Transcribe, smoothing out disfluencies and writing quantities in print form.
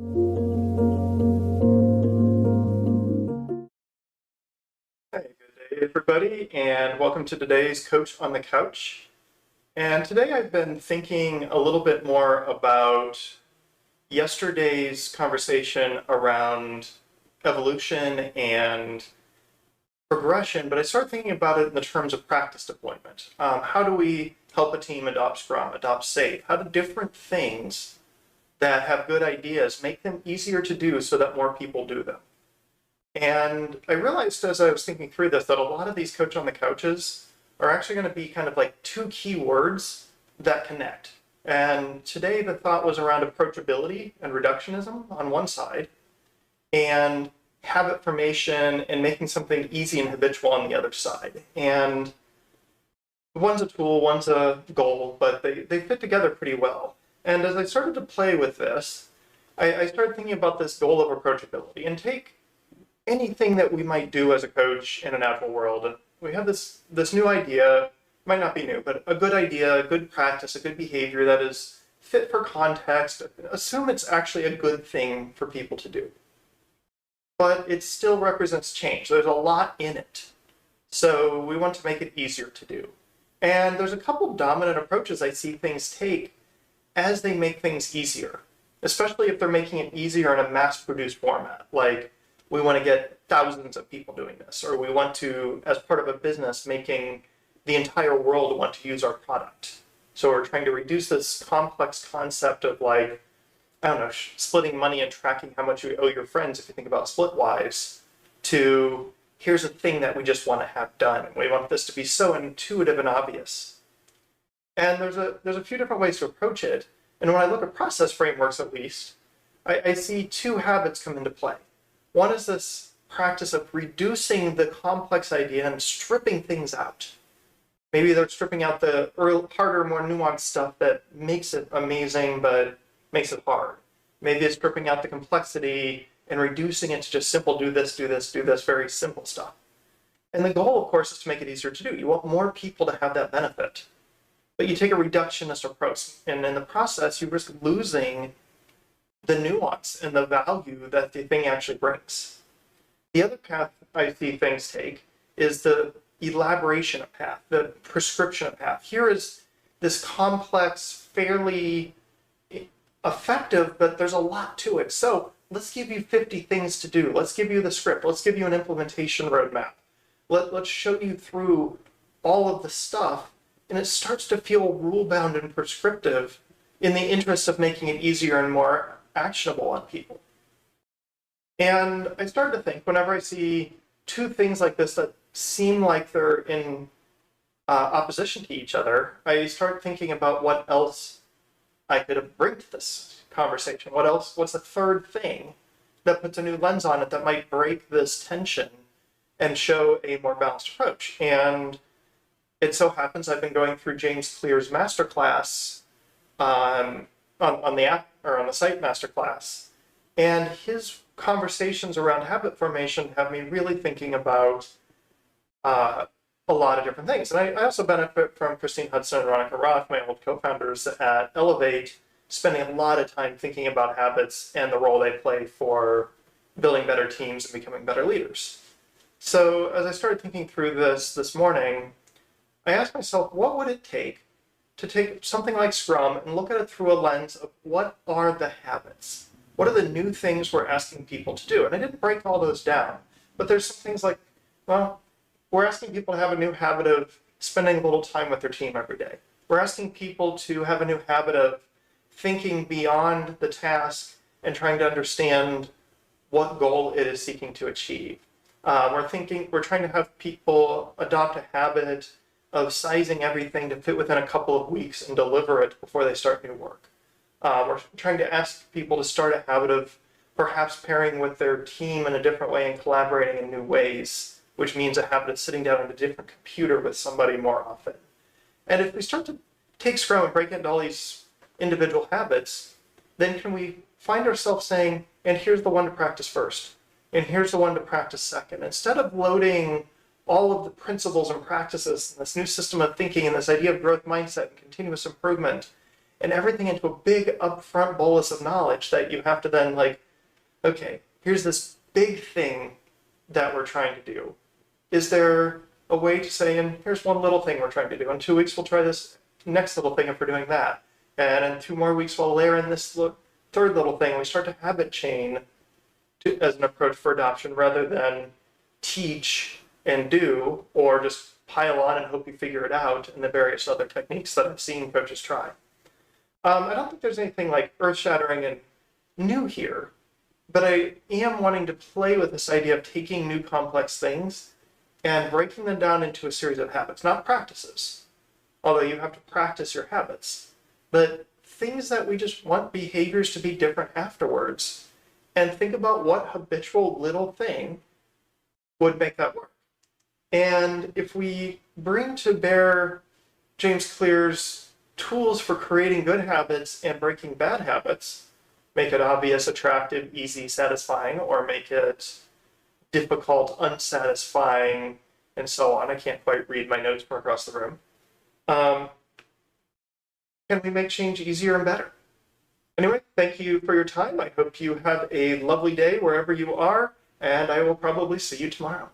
Hey, good day, everybody, and welcome to today's Coach on the Couch. And today I've been thinking a little bit more about yesterday's conversation around evolution and progression, but I started thinking about it in the terms of practice deployment. How do we help a team adopt Scrum, adopt SAFe? How do different things that have good ideas make them easier to do so that more people do them? And I realized as I was thinking through this that a lot of these Coach on the Couches are actually going to be kind of like two key words that connect. And today the thought was around approachability and reductionism on one side, and habit formation and making something easy and habitual on the other side. And one's a tool, one's a goal, but they fit together pretty well. And as I started to play with this, I started thinking about this goal of approachability and take anything that we might do as a coach in an agile world. We have this new idea, might not be new, but a good idea, a good practice, a good behavior that is fit for context. Assume it's actually a good thing for people to do. But it still represents change. There's a lot in it. So we want to make it easier to do. And there's a couple dominant approaches I see things take as they make things easier, especially if they're making it easier in a mass-produced format. Like, we want to get thousands of people doing this, or we want to, as part of a business, making the entire world want to use our product. So we're trying to reduce this complex concept of, like, I don't know, splitting money and tracking how much you owe your friends, if you think about Splitwise, to here's a thing that we just want to have done. And we want this to be so intuitive and obvious. And there's a few different ways to approach it. And when I look at process frameworks, at least, I see two habits come into play. One is this practice of reducing the complex idea and stripping things out. Maybe they're stripping out the harder, more nuanced stuff that makes it amazing, but makes it hard. Maybe it's stripping out the complexity and reducing it to just simple do this, do this, do this, very simple stuff. And the goal, of course, is to make it easier to do. You want more people to have that benefit. But you take a reductionist approach, and in the process, you risk losing the nuance and the value that the thing actually brings. The other path I see things take is the elaboration of path, the prescription of path. Here is this complex, fairly effective, but there's a lot to it. So let's give you 50 things to do. Let's give you the script. Let's give you an implementation roadmap. Let's show you through all of the stuff, and it starts to feel rule-bound and prescriptive in the interest of making it easier and more actionable on people. And I started to think, whenever I see two things like this that seem like they're in opposition to each other, I start thinking about what else I could bring to this conversation. What else? What's the third thing that puts a new lens on it that might break this tension and show a more balanced approach? And it so happens I've been going through James Clear's Masterclass on the app, or on the site Masterclass, and his conversations around habit formation have me really thinking about a lot of different things. And I also benefit from Christine Hudson and Veronica Roth, my old co-founders at Elevate, spending a lot of time thinking about habits and the role they play for building better teams and becoming better leaders. So as I started thinking through this morning, I asked myself, what would it take to take something like Scrum and look at it through a lens of what are the habits? What are the new things we're asking people to do? And I didn't break all those down, but there's some things like, well, we're asking people to have a new habit of spending a little time with their team every day. We're asking people to have a new habit of thinking beyond the task and trying to understand what goal it is seeking to achieve. We're trying to have people adopt a habit of sizing everything to fit within a couple of weeks and deliver it before they start new work. We're trying to ask people to start a habit of perhaps pairing with their team in a different way and collaborating in new ways, which means a habit of sitting down at a different computer with somebody more often. And if we start to take Scrum and break it into all these individual habits, then can we find ourselves saying, and here's the one to practice first, and here's the one to practice second. Instead of loading all of the principles and practices, and this new system of thinking and this idea of growth mindset and continuous improvement and everything into a big upfront bolus of knowledge that you have to then like, okay, here's this big thing that we're trying to do. Is there a way to say, and here's one little thing we're trying to do. In 2 weeks, we'll try this next little thing if we're doing that. And in 2 more weeks, we'll layer in this third little thing. We start to habit chain as an approach for adoption rather than teach and do, or just pile on and hope you figure it out, and the various other techniques that I've seen coaches try. I don't think there's anything like earth-shattering and new here, but I am wanting to play with this idea of taking new complex things and breaking them down into a series of habits, not practices, although you have to practice your habits, but things that we just want behaviors to be different afterwards, and think about what habitual little thing would make that work. And if we bring to bear James Clear's tools for creating good habits and breaking bad habits, make it obvious, attractive, easy, satisfying, or make it difficult, unsatisfying, and so on. I can't quite read my notes from across the room. Can we make change easier and better? Anyway, thank you for your time. I hope you have a lovely day wherever you are, and I will probably see you tomorrow.